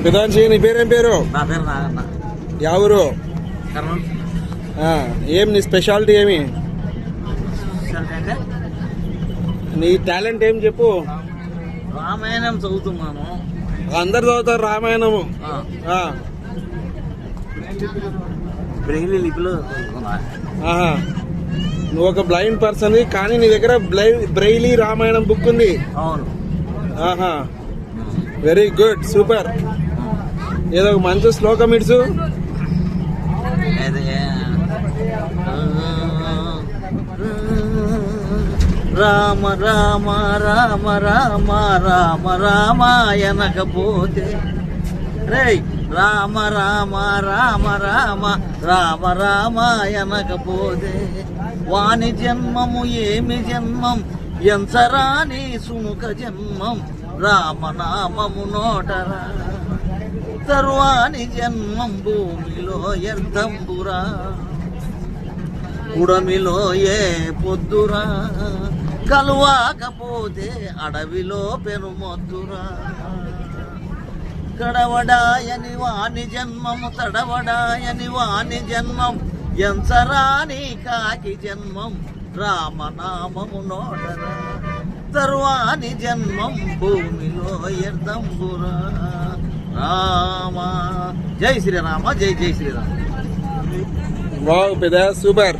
పెదాన్షి, నీ పేరేం పేరు? నా పేరు నాగన్న. ఎవరు? కర్నూలు. ఏం నీ స్పెషాలిటీ ఏమి? అంటే నీ టాలెంట్ ఏం చెప్పు. రామాయణం చదువుతున్నాను. అందరు చదువుతారు రామాయణము. బ్రెయిలీ లిపిలో చదువుతున్నా. నువ్వు ఒక బ్లైండ్ పర్సన్ కానీ నీ దగ్గర బ్రెయిలీ రామాయణం బుక్ ఉంది. అవును. Very good, super. ఏదో ఒక మంచి శ్లోకం ఇడ్సు. రామ రామ రామ రామ రామ రామాయణకపోతే రే రామ రామ రామ రామ రామ రామాయణకపోతే వాని జన్మము ఏమి జన్మం ఎంచరాని సుముఖ జన్మం రామనామము నోటరా తరువాని జన్మం భూమిలో ఎర్దంబురా ఉడమిలో ఏ పొద్దురా కలువాకపోతే అడవిలో పెనుమొద్దురా కడవడాయని వాని జన్మము తడవడాయని వాని జన్మం ఎంచరాని కాకి జన్మం రామనామము నోటరా తరువాని జన్మం భూమిలో ఎర్దంబురా రామ. జై శ్రీరామ, జై జై శ్రీరామ. వావ్, పెద్ద సూపర్.